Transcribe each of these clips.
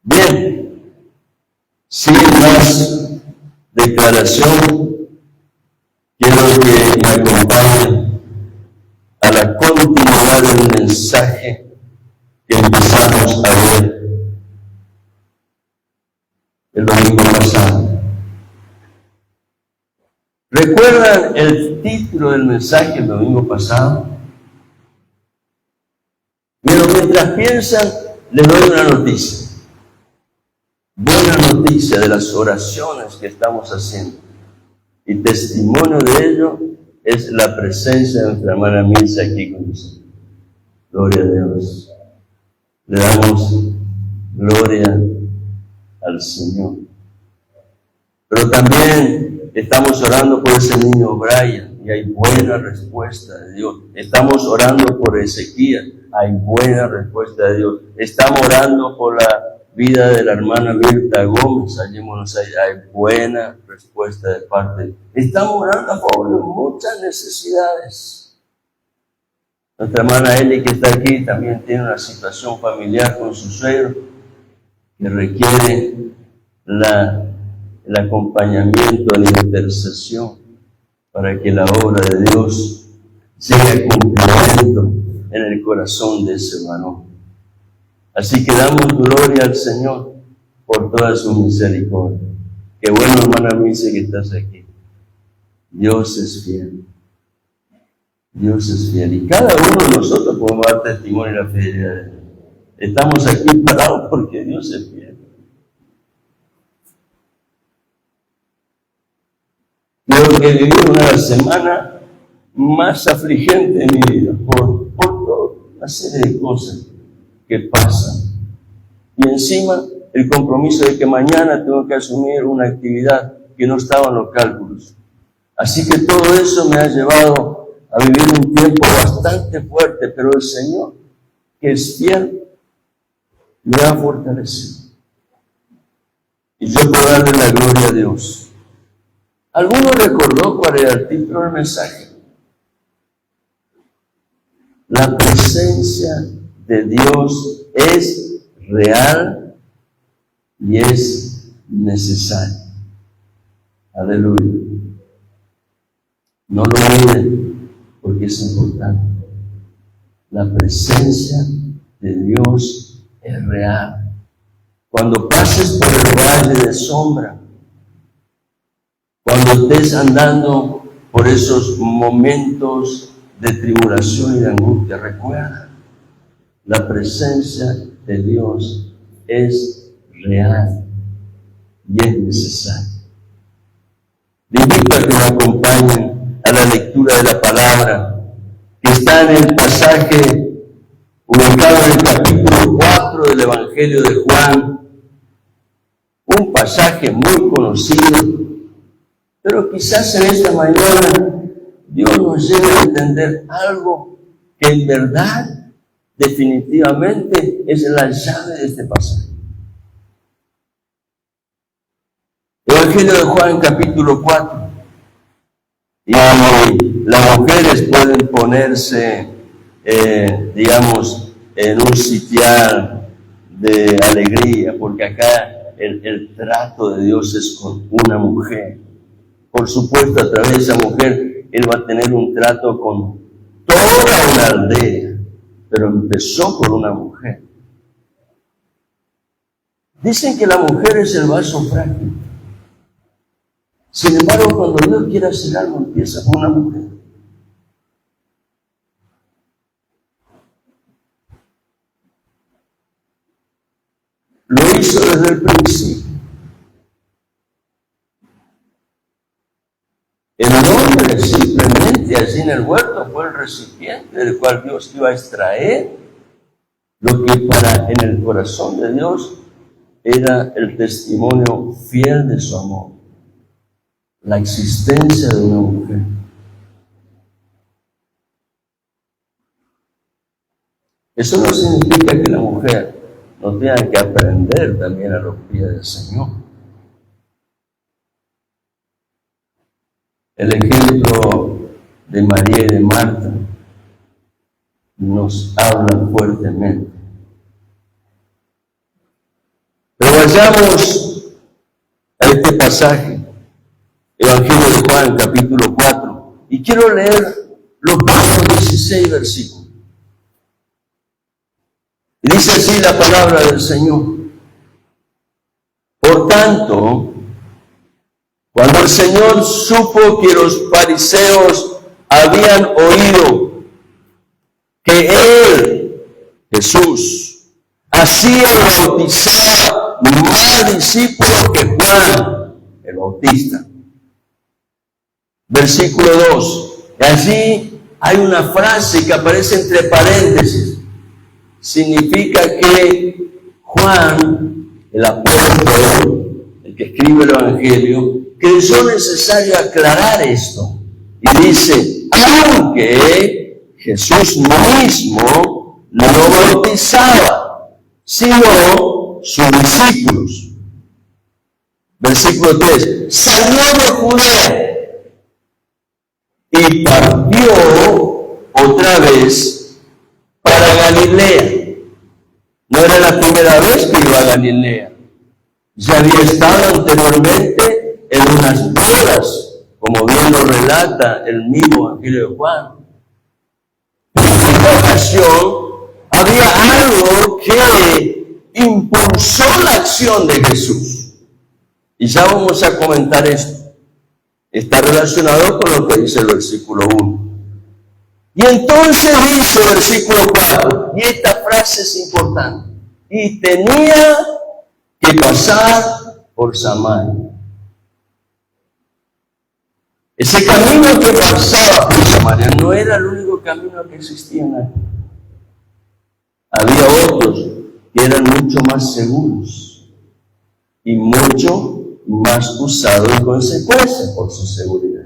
Bien, sin más declaración, quiero que me acompañen a la continuidad del mensaje que empezamos a ver el domingo pasado. ¿Recuerdan el título del mensaje el domingo pasado? Pero mientras piensan, les doy una noticia. Buena noticia de las oraciones que estamos haciendo. Y testimonio de ello es la presencia de nuestra hermana Milsa aquí con nosotros. Gloria a Dios. Le damos gloria al Señor. Pero también estamos orando por ese niño Brian y hay buena respuesta de Dios. Estamos orando por Ezequiel, hay buena respuesta de Dios. Estamos orando por la vida de la hermana Mirta Gómez allí en Buenos Aires, hay buena respuesta de parte de Dios. Estamos orando por muchas necesidades. Nuestra hermana Eli, que está aquí, también tiene una situación familiar con su suegro que requiere el acompañamiento y la intercesión para que la obra de Dios llegue a cumplimiento en el corazón de ese varón. Así que damos gloria al Señor por toda su misericordia. Qué bueno, hermana Milce, que estás aquí. Dios es fiel. Dios es fiel. Y cada uno de nosotros podemos dar testimonio de la fidelidad de Dios. Estamos aquí parados porque Dios es fiel. Creo que viví una semana más afligente en mi vida por toda una serie de cosas que pasan. Y encima el compromiso de que mañana tengo que asumir una actividad que no estaba en los cálculos. Así que todo eso me ha llevado a vivir un tiempo bastante fuerte, pero el Señor, que es fiel, me ha fortalecido. Y yo puedo darle la gloria a Dios. ¿Alguno recordó cuál era el título del mensaje? La presencia de Dios es real y es necesaria. Aleluya. No lo olviden porque es importante. La presencia de Dios es real. Cuando pases por el valle de sombra, cuando estés andando por esos momentos de tribulación y de angustia, recuerda, la presencia de Dios es real y es necesaria. Les invito a que me acompañen a la lectura de la palabra que está en el pasaje ubicado en el capítulo 4 del Evangelio de Juan, un pasaje muy conocido, pero quizás en esta mañana Dios nos lleve a entender algo que en verdad, definitivamente, es la llave de este pasaje. Evangelio de Juan, capítulo 4. Y las mujeres pueden ponerse, en un sitial de alegría, porque acá el trato de Dios es con una mujer. Por supuesto, a través de esa mujer, Él va a tener un trato con toda una aldea, pero empezó por una mujer. Dicen que la mujer es el vaso frágil. Sin embargo, cuando Dios quiere hacer algo, empieza con una mujer. Lo hizo desde el principio. El hombre simplemente allí en el huerto fue el recipiente del cual Dios iba a extraer lo que en el corazón de Dios era el testimonio fiel de su amor, la existencia de una mujer. Eso no significa que la mujer no tenga que aprender también a los pies del Señor. El ejemplo de María y de Marta nos habla fuertemente. Vayamos a este pasaje, Evangelio de Juan, capítulo 4, y quiero leer los primeros 16 versículos. Y dice así la palabra del Señor. Por tanto, cuando el Señor supo que los fariseos habían oído que Él, Jesús, hacía y bautizaba más discípulos que Juan, el Bautista. Versículo 2. Allí hay una frase que aparece entre paréntesis. Significa que Juan, el apóstol, el que escribe el Evangelio, creyó necesario aclarar esto. Y dice, aunque Jesús mismo no bautizaba, sino sus discípulos. Versículo 3. Salió de Judea y partió otra vez para Galilea. No era la primera vez que iba a Galilea. Ya había estado anteriormente en unas bodas, como bien lo relata el mismo Evangelio de Juan. En esta ocasión había algo que impulsó la acción de Jesús. Y ya vamos a comentar esto. Está relacionado con lo que dice el versículo 1. Y entonces dice el versículo 4, y esta frase es importante, y tenía que pasar por Samaria. Ese camino que pasaba por Samaria no era el único camino que existía en la tierra. Había otros que eran mucho más seguros y mucho más usados en consecuencia por su seguridad.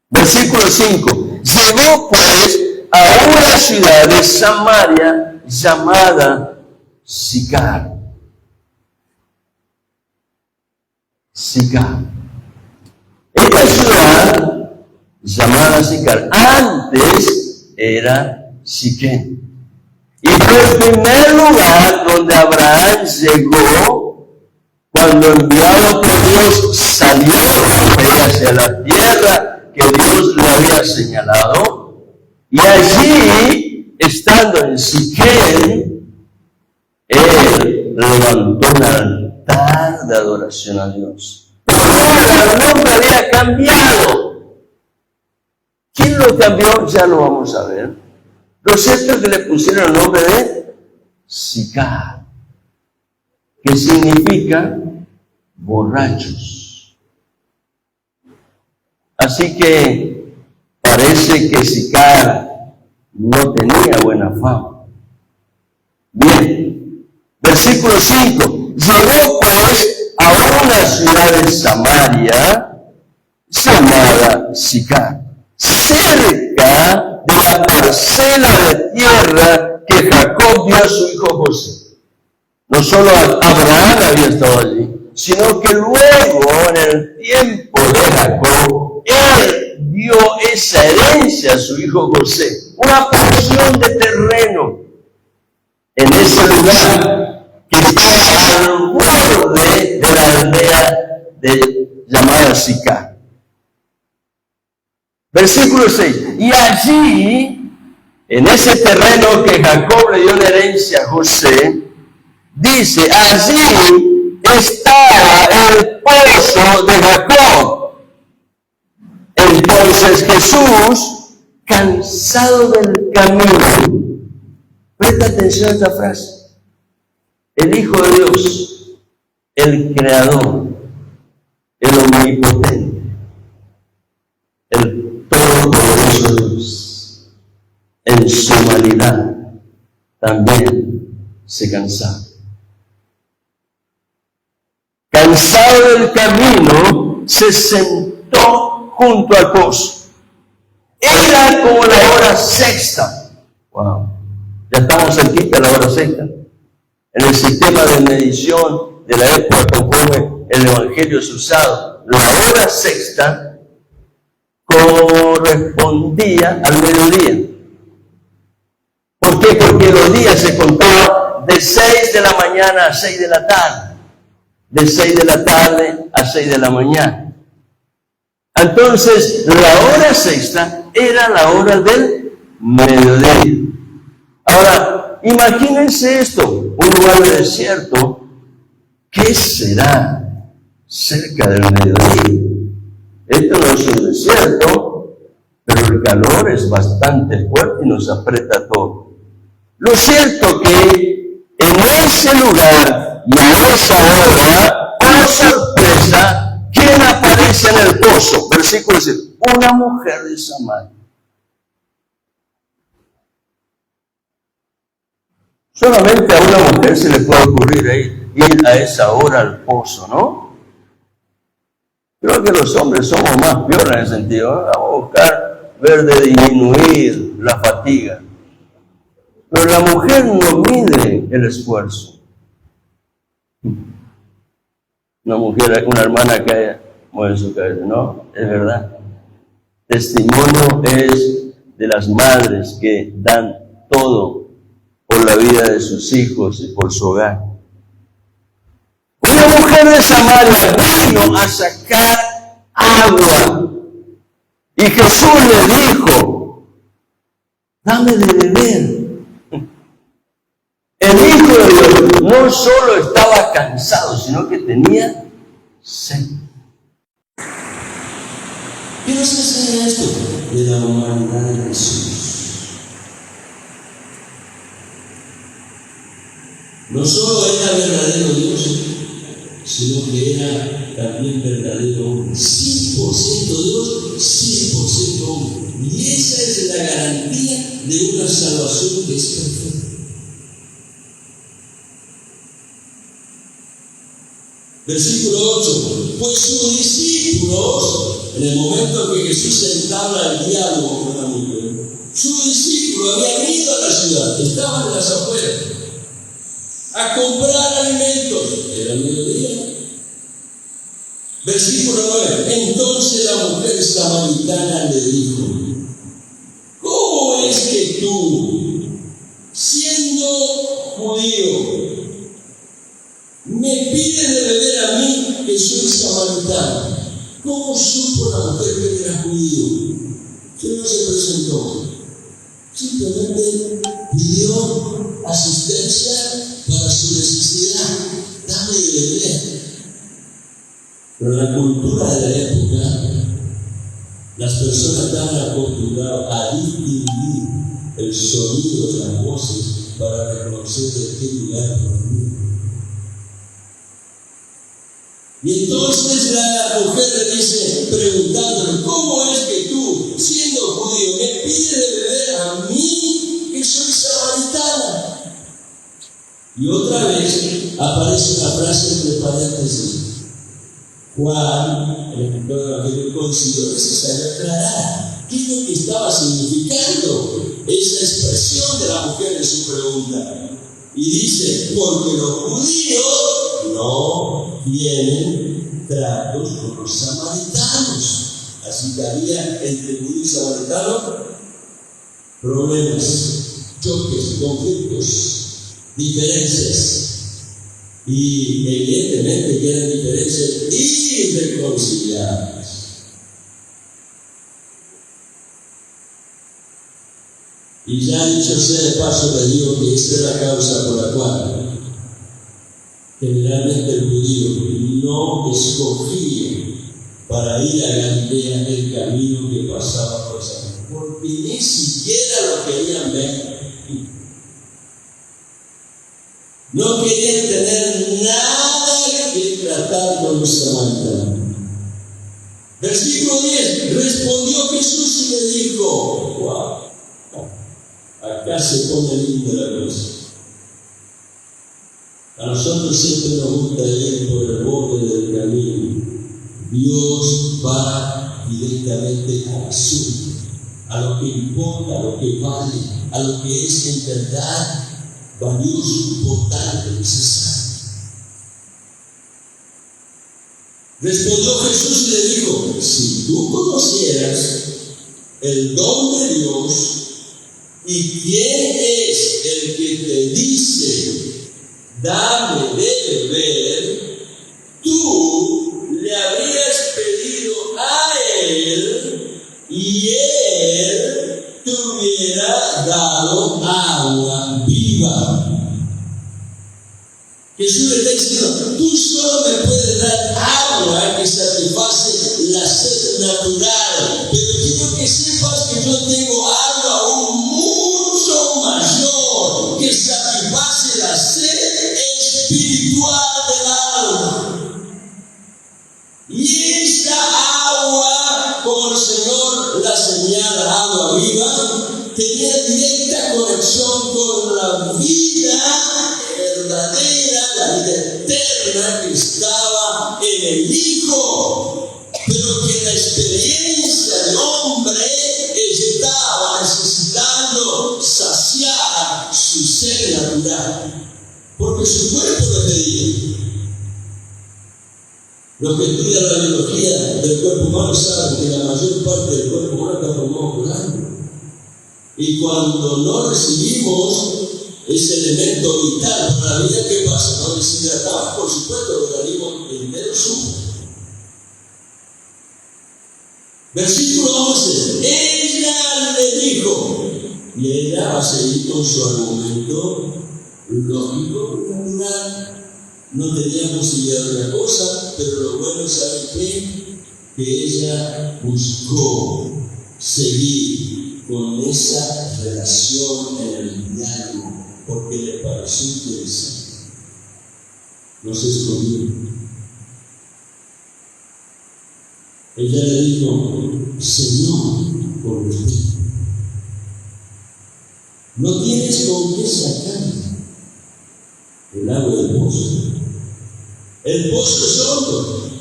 Versículo 5. Llegó pues a una ciudad de Samaria llamada Sicar. Sicar. Esta ciudad llamada Sicar antes era Siquem. Y fue el primer lugar donde Abraham llegó cuando enviado por Dios salió hacia la tierra que Dios le había señalado, y allí, estando en Siquem, él levantó un altar de adoración a Dios. Pero el nombre había cambiado. ¿Quién lo cambió? Ya lo vamos a ver. Lo cierto es que le pusieron el nombre de Sicar, que significa borrachos. Así que parece que Sicar no tenía buena fama. Bien, versículo 5. Llegó pues a una ciudad de Samaria llamada Sicar, cerca de la parcela de tierra que Jacob dio a su hijo José. No solo Abraham había estado allí, sino que luego, en el tiempo de Jacob, él dio esa herencia a su hijo José, una porción de terreno en ese lugar que está al borde de la aldea llamada Sicar. Versículo 6. Y allí, en ese terreno que Jacob le dio la herencia a José, dice, allí está el pozo de Jacob. Entonces Jesús, cansado del camino, presta atención a esta frase, el Hijo de Dios, el Creador, el Omnipotente, el Todopoderoso Dios, en su humanidad también se cansaba. Cansado del camino, se sentó junto al pozo. Era como la hora sexta. Wow. Ya estamos cerquita de la hora sexta. En el sistema de medición de la época conforme el Evangelio es usado, la hora sexta correspondía al mediodía. ¿Por qué? Porque los días se contaban de 6 de la mañana a 6 de la tarde, de 6 de la tarde a 6 de la mañana. Entonces, la hora sexta era la hora del mediodía. Ahora, imagínense esto, un lugar de desierto, ¿qué será cerca del mediodía? Esto no es un desierto, pero el calor es bastante fuerte y nos aprieta todo. Lo cierto que en ese lugar y a esa hora, ¡oh sorpresa!, ¿quién aparece en el pozo? Versículo 7, una mujer de Samaria. Solamente a una mujer se le puede ocurrir ir a esa hora al pozo, ¿no? Creo que los hombres somos más peores en ese sentido, ¿no? Vamos a buscar ver de disminuir la fatiga. Pero la mujer no mide el esfuerzo. Una mujer, una hermana que mueve su cabeza, ¿no? Es verdad. Testimonio es de las madres que dan todo por la vida de sus hijos y por su hogar. Una mujer de Samaria vino a sacar agua y Jesús le dijo, dame de beber. El Hijo de Dios no solo estaba cansado, sino que tenía sed. ¿Qué nos enseña esto? De la humanidad de Jesús. No solo era verdadero Dios, sino que era también verdadero hombre. 100% Dios, 100% hombre. Y esa es la garantía de una salvación que es perfecta. Versículo 8. Pues sus discípulos, en el momento que Jesús entabla el diálogo con la mujer, sus discípulos habían ido a la ciudad, estaban en las afueras, a comprar alimentos. Era mediodía. Versículo 9. Entonces la mujer samaritana le dijo, ¿cómo es que tú, siendo judío, me pides de beber a mí que soy samaritano? ¿Cómo supo la mujer que era judío? Que no se presentó. Simplemente pidió asistencia para su necesidad. Dame de beber. Pero en la cultura de la época, las personas estaban acostumbradas a distinguir el sonido de las voces para reconocer de qué lugar provenía. Y entonces la mujer le dice, preguntándole, ¿cómo es que tú, siendo judío, me pides de beber a mí, que soy samaritana? Y otra vez aparece una frase entre paréntesis. Juan, el escritor del Evangelio, consideró necesario aclarar qué es lo que estaba significando esa expresión de la mujer en su pregunta. Y dice, porque los judíos no tienen tratos con los samaritanos. Así que había entre judíos y samaritanos problemas, choques, conflictos, diferencias. Y evidentemente que eran diferencias irreconciliables. Y ya dicho sea de paso, le digo que esta es la causa por la cual generalmente el judío no escogía para ir a Galilea el camino que pasaba por Samaria, porque ni siquiera lo querían ver. No querían tener nada que tratar con los samaritanos. Versículo 10. Respondió Jesús y le dijo, wow, acá se pone linda la cosa. A nosotros siempre nos gusta ir por el borde del camino. Dios va directamente al asunto, a lo que importa, a lo que vale, a lo que es en verdad valioso, importante, necesario. Respondió Jesús y le dijo, si tú conocieras el don de Dios y quién es el que te dice dame de beber, tú le habrías pedido a él y él te hubiera dado agua viva. Jesús le está diciendo, tú solo me puedes dar agua que satisface la sed natural, pero quiero que sepas que yo tengo agua aún mucho mayor que satisface la sed espiritual del alma. Y esta agua, como el Señor la señala, agua viva, tenía directa conexión con la vida verdadera, la vida eterna que estaba en el Hijo, pero que la experiencia del hombre estaba necesitando saciar su sed natural, porque su cuerpo lo pedía. Los que estudian la biología del cuerpo humano saben que la mayor parte del cuerpo humano está formado por agua. Y cuando no recibimos ese elemento vital para la vida, ¿qué pasa? Nos deshidratamos, por supuesto, el organismo entero sufre. Versículo 11. Ella le dijo, y ella va a seguir con su argumento lógico, natural. No tenía posibilidad de otra cosa, pero lo bueno es saber que ella buscó seguir con esa relación en el diálogo, porque le pareció interesante. No se escondió. Ella le dijo, Señor, por respeto, no tienes con qué sacar el agua del pozo. El pozo es hondo.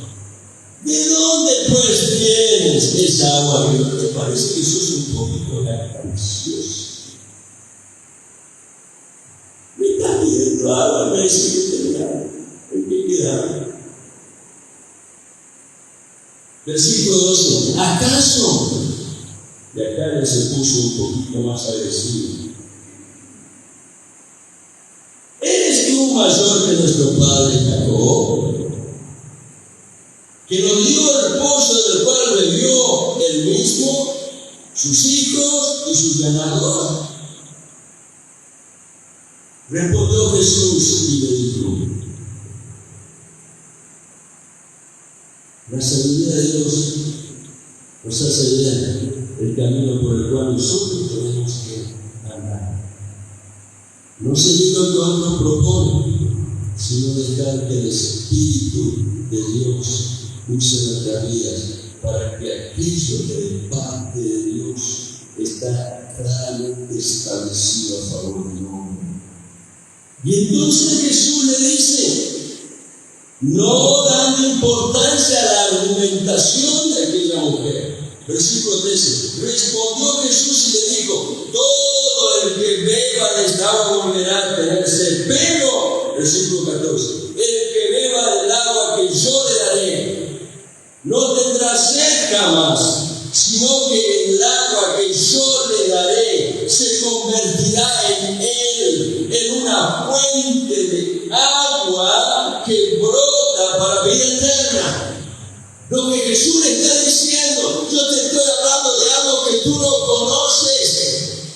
¿De dónde pues tienes esa agua? ¿No te parece que eso es un poquito jactancioso? Me está pidiendo agua, me dice que tenga agua. ¿En qué queda? Versículo 12. ¿Acaso? Y acá ya se puso un poquito más agresivo. ¿Eres tú mayor que nuestro padre Jacob, que nos dio el pozo del cual bebió él mismo, sus hijos y sus ganados? Respondió Jesús y le dijo, la sabiduría de Dios nos hace ver el camino por el cual nosotros tenemos que andar. No seguir lo que otros proponen, sino dejar que el Espíritu de Dios use nuestras vidas para que aquello que de parte de Dios está claramente establecido a favor del hombre. Y entonces Jesús le dice, no dando importancia a la argumentación de aquella mujer. Versículo 13. Respondió Jesús y le dijo, todo el que beba de esta agua volverá a tener sed, pero, versículo 14, el que beba del agua que yo le daré, no tendrá sed jamás, sino que el agua que yo le daré se convertirá en él, en una fuente de agua que brota para vida eterna. Lo que Jesús le está diciendo, yo te estoy hablando de algo que tú no conoces,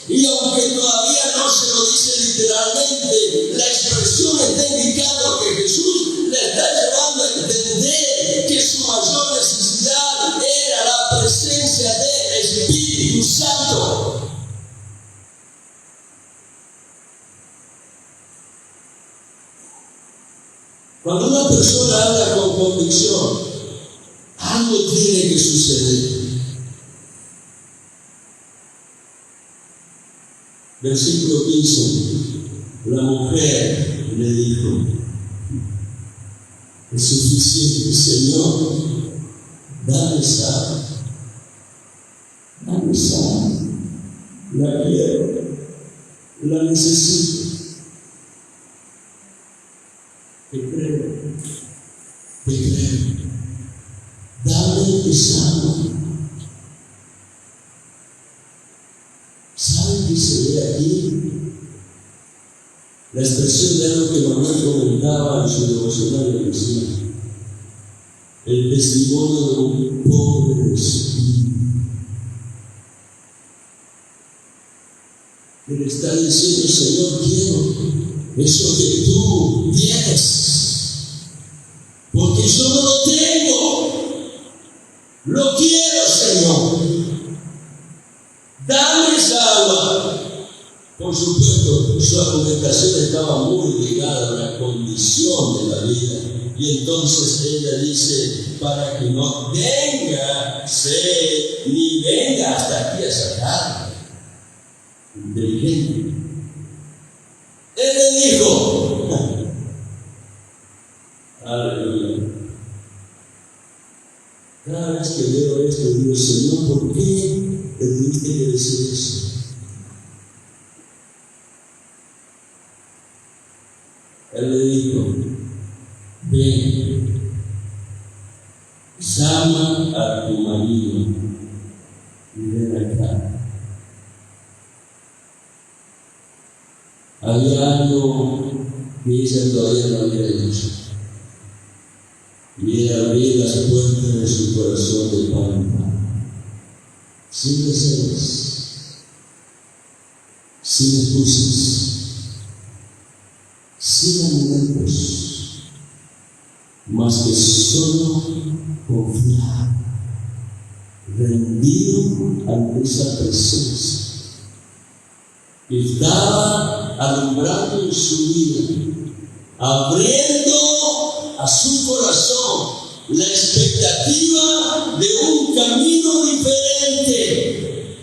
y aunque todavía no se lo dice literalmente, la expresión está indicando que Jesús le está llevando a entender que su mayor necesidad era la presencia del Espíritu Santo. Cuando una persona habla con convicción, algo tiene que suceder. Versículo 15. La mujer le dijo, es suficiente, Señor, dame sal. Dame sal. La quiero, la necesito. Te creo. Dame esa agua. ¿Saben qué se ve aquí? La expresión de algo que Manuel comentaba en su devocional decía: el testimonio de un pobre espíritu. Que le está diciendo: Señor, quiero eso que tú tienes, porque yo no lo tengo, lo quiero, Señor. Dame esa agua. Por supuesto, su argumentación estaba muy ligada a la condición de la vida. Y entonces ella dice: para que no tenga sed, ni venga hasta aquí a sacarme. Inteligente. Él le dijo: aleluya. Cada vez que leo esto, digo: Señor, ¿por qué te tuviste que decir eso? Él le dijo: ven, llama a tu marido y ven acá. Había algo que ella todavía no había hecho, y era abrir las puertas de su corazón de pan en pan, sin reservas, sin excusas, sin argumentos, más que solo confiar, rendido ante esa presencia que estaba alumbrando en su vida, abriendo a su corazón la expectativa de un camino diferente.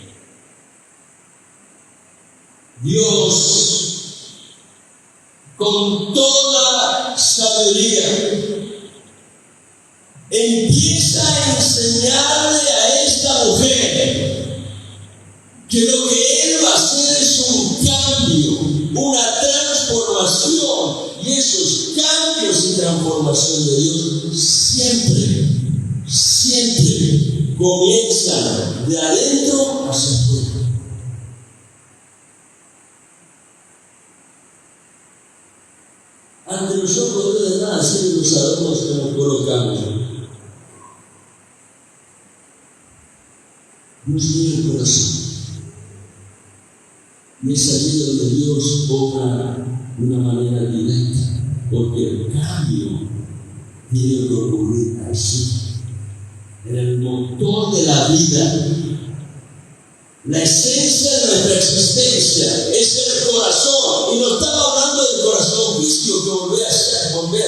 Dios, con toda sabiduría, empieza a enseñarle a esta mujer que lo que Él va a hacer es un cambio, una transformación, y esos cambios y transformación de Dios siempre comienzan de adentro hacia afuera. Ante nosotros no debe nada ser los adornos que nos colocamos. Dios mira el corazón. Y es allí donde Dios obra de una manera directa, porque el cambio tiene que ocurrir allí, en el motor de la vida. La esencia de nuestra existencia es el corazón, y no estamos hablando del corazón físico que volvía a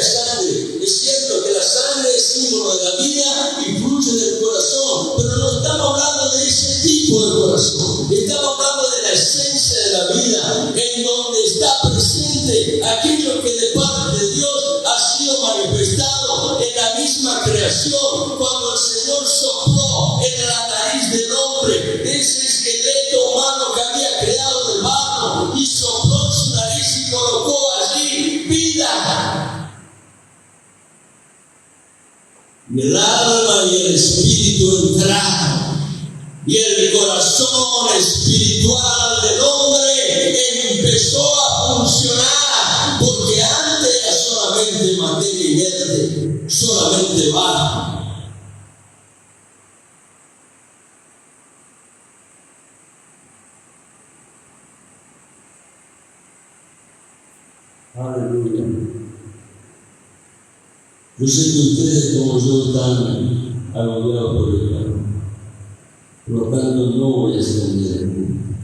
sangre. Es cierto que la sangre es símbolo de la vida y fluye del corazón, pero no estamos hablando de ese tipo de corazón. Estamos hablando de la esencia de la vida, en donde está presente aquello que de parte de Dios ha sido manifestado en la misma creación. Cuando el Señor sopló en la nariz del hombre ese esqueleto humano que había creado de barro, y sopló en su nariz y colocó allí vida. El alma y el espíritu entraron, y el corazón espiritual del hombre empezó a funcionar, porque antes era solamente materia inerte, solamente barro. Aleluya. Yo sé que ustedes, como yo, están agobiados por el calor. Por lo tanto, no voy a extender el mundo.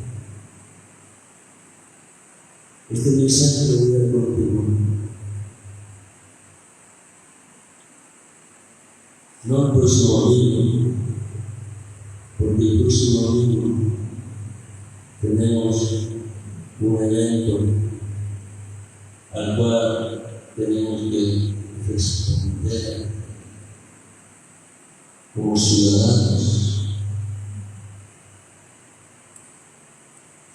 Este mensaje lo voy a continuar. No el próximo domingo, porque el próximo domingo tenemos un evento al cual tenemos que responder como ciudadanos.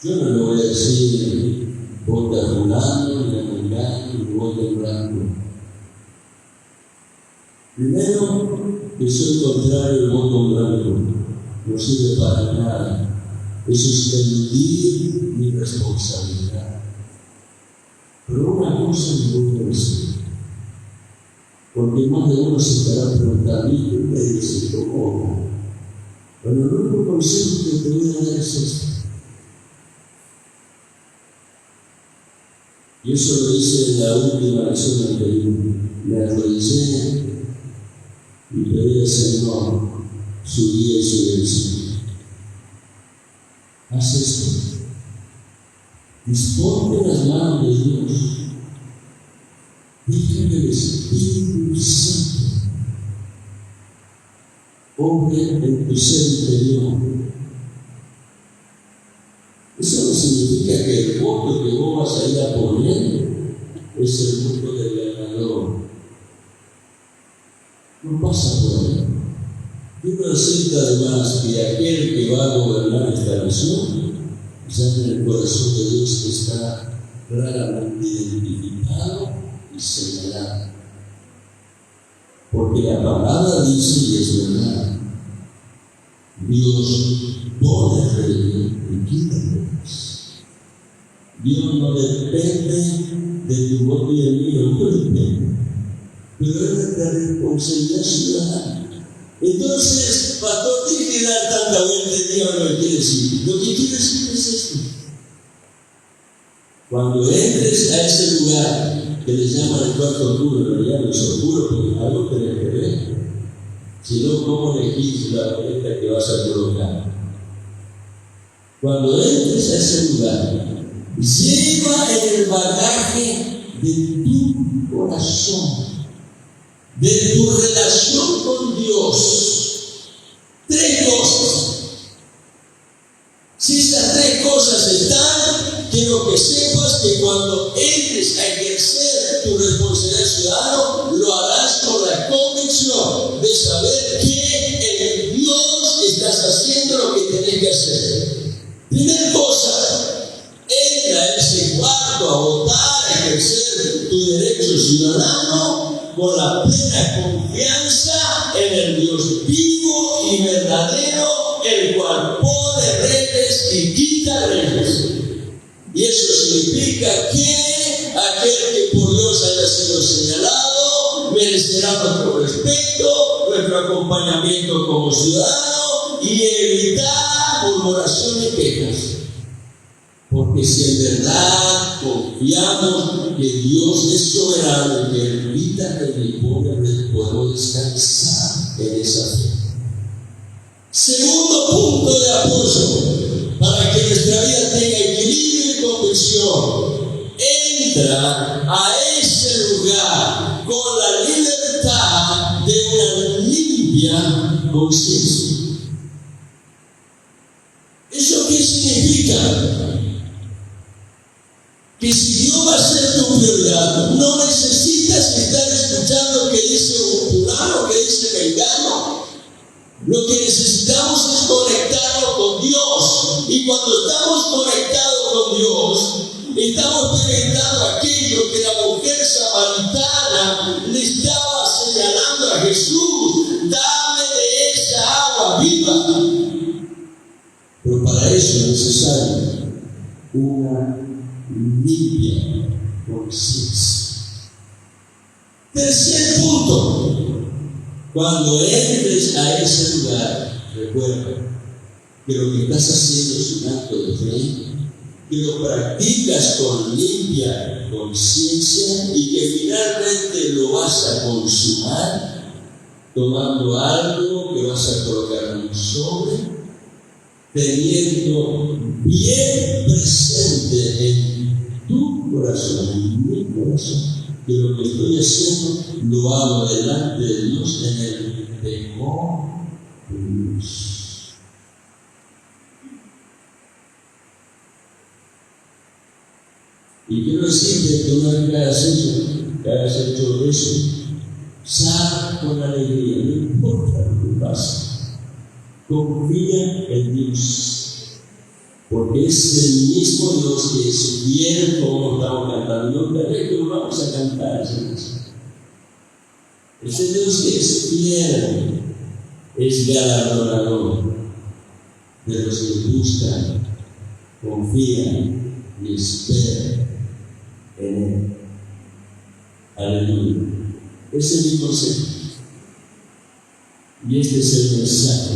Yo no le voy a decir vote a fulano, ni a mengano, ni vote en blanco. Primero, que soy contrario al voto en blanco, no sirve para nada. Eso es eludir mi responsabilidad. Pero una cosa me voy a decir, porque más de uno se estará preguntando, ¿y qué me dice? ¿Cómo? Bueno, el único consejo que te voy a dar es esto. Y eso lo hice en la última oración anterior. Me arrodillé y pedí al Señor su guía y su dirección. Haz esto. Disponte en las manos de Dios. Deja que el Espíritu Santo obre en tu ser interior. Eso no significa que el voto que vos vas a ir a poner es el voto del ganador. No pasa por ahí. Quiero decirte además que aquel que va a gobernar esta nación, ya en el corazón de Dios está claramente identificado y señalado. Porque la palabra dice, y es verdad, Dios pone rey y quita reyes. Dios no depende de tu voto y el mío, no depende. Pero es nuestra responsabilidad ciudadana. Entonces, pastor, tiene que dar tanta vuelta y diga lo que quiere decir. Lo que quiere decir es esto. Cuando entres a ese lugar que le llaman el cuarto oscuro, en realidad no es oscuro, porque algo tenés que ver. Si no, ¿cómo elegís la boleta que vas a colocar? Cuando entres a ese lugar, lleva en el bagaje de tu corazón, de tu relación con Dios, 3 cosas. Si estas 3 cosas están, quiero que sepas que cuando entres a ejercer tu responsabilidad ciudadana, lo harás con la convicción de saber que en Dios estás haciendo lo que tenés que hacer. Primera cosa, entra a ese cuarto a votar, a ejercer tu derecho ciudadano con la plena confianza en el Dios vivo y verdadero, el cual pone reyes y quita reyes. Y eso significa que aquel que por Dios haya sido señalado merecerá nuestro respeto, nuestro acompañamiento como ciudadano y evitar murmuración y quejas. Porque si en verdad confiamos que Dios es soberano y que Él quita reyes y pone reyes, podemos descansar en esa fe. Segundo punto de apoyo para que nuestra vida tenga equilibrio y convicción. Entra a ese lugar con la libertad de una limpia conciencia. ¿Eso qué significa? Que si Dios va a ser tu prioridad, no necesitas estar escuchando que dice un fulano, que dice vengano. Lo que necesitamos es conectarnos con Dios. Y cuando estamos conectados con Dios, estamos experimentando aquello que la mujer samaritana le estaba señalando a Jesús: dame de esa agua viva. Pero para eso es necesario una limpia conciencia. Tercer punto. Cuando entres a ese lugar, recuerda que lo que estás haciendo es un acto de fe, que lo practicas con limpia conciencia y que finalmente lo vas a consumar tomando algo que vas a colocar en un sobre, teniendo bien presente en tu corazón, en mi corazón, que lo que estoy haciendo lo hago delante de Dios en el temor de Dios. Y quiero decirte que una vez que hayas hecho eso, sal con alegría, no importa lo que pase. Confía en Dios. Porque es el mismo Dios que es bien como estamos cantando. No crees que lo vamos a cantar, ¿sabes? Es el Dios que es fiel, es galardonador de los que buscan, confían y esperan en Él. Aleluya. Ese es mi consejo. Y este es el mensaje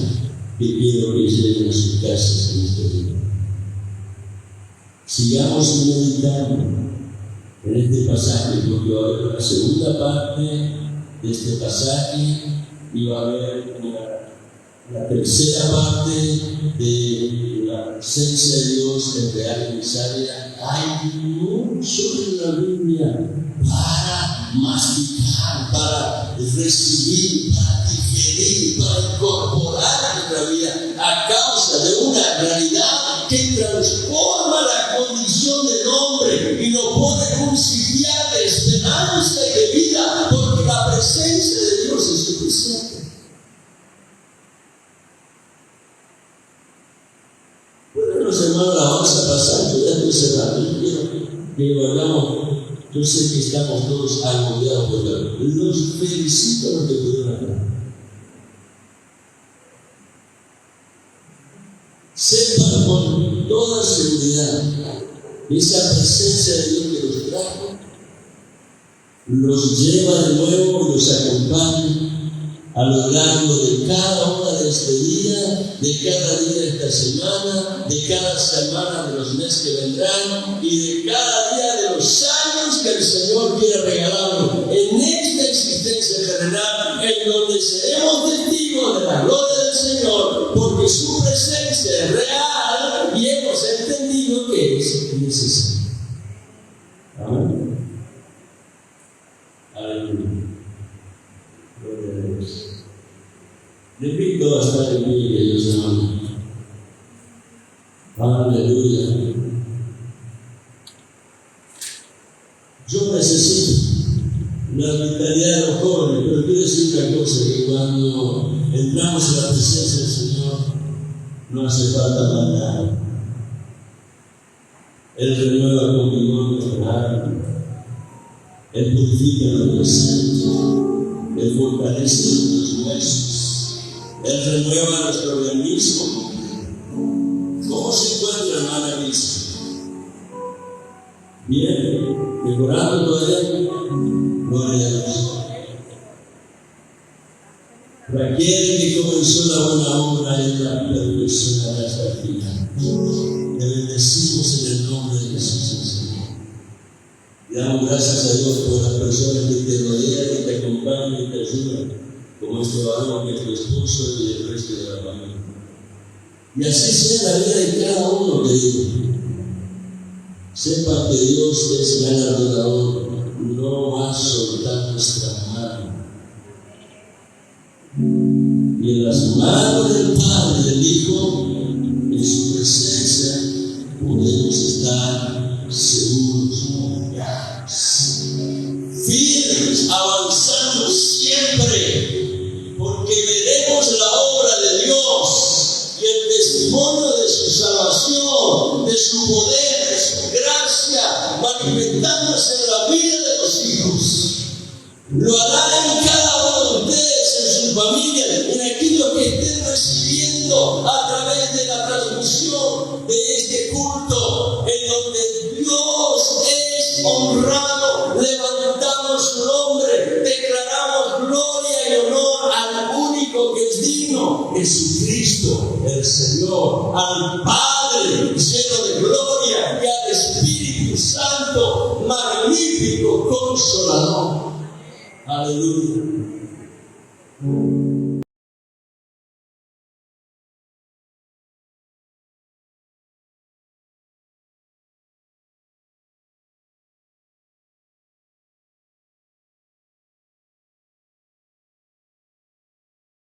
que quiero que lleguen a sus casas en este día. Sigamos meditando en este pasaje, porque va a haber una segunda parte de este pasaje y va a haber la tercera parte de la presencia de Dios en real y necesaria. Hay mucho en la Biblia para masticar, para recibir, para digerir, para incorporar en nuestra vida a causa de una realidad que transforma la condición del hombre y lo pone en un sitial de esperanza y de vida, porque la presencia de Dios es suficiente. Bueno, hermanos, la vamos a pasar, yo ya estoy cerrando, quiero que vayamos. Yo sé que estamos todos agobiados por la vida. Los felicito a los que pudieron hablar. Sepan con toda seguridad que esa presencia de Dios que los trajo los lleva de nuevo y los acompaña a lo largo de cada hora de este día, de cada día de esta semana, de cada semana de los meses que vendrán y de cada día de los años que el Señor quiere regalarnos en esta existencia terrenal, en donde seremos testigos de la gloria del Señor, porque su presencia es real y hemos entendido que es necesario. Amén. Aleluya. Gloria a Dios. Le invito a estar en pie, queridos hermanos. Aleluya. Yo necesito la vitalidad de los jóvenes, pero quiero decir una cosa, que cuando entramos en la presencia del Señor, no hace falta más nada. Él renueva con vigor nuestra alma. Él purifica nuestros santos. Él fortalece nuestros huesos. Él renueva nuestro organismo. ¿Cómo se encuentra, hermana Luisa? Bien, mejorando todavía. Gloria a Dios. Raquel, que comenzó la buena obra, en la perfeccionará hasta el final. Te bendecimos en el nombre de Jesús, Señor. Y damos gracias a Dios por las personas que te rodean, que te acompañan y te ayudan, como este varón que es tu esposo y el resto de la familia. Y así sea la vida de cada uno, querido. Sepa que Dios es galardonador, no va a soltar nuestra mano. Y en las manos del Padre y del Hijo, en su presencia, podemos estar seguros, firmes, avanzando siempre, porque veremos la obra de Dios y el testimonio de su salvación, de su poder, de su gracia, manifestándose en la vida de los hijos. Lo hará en cada uno de ustedes, en su familia, en aquello que estén recibiendo a través de la transmisión de este culto, en donde Dios es honrado. Levantamos su nombre, declaramos gloria y honor al único que es digno, Jesucristo, el Señor, al Padre lleno de gloria y al Espíritu Santo, magnífico Consolador. Aleluya.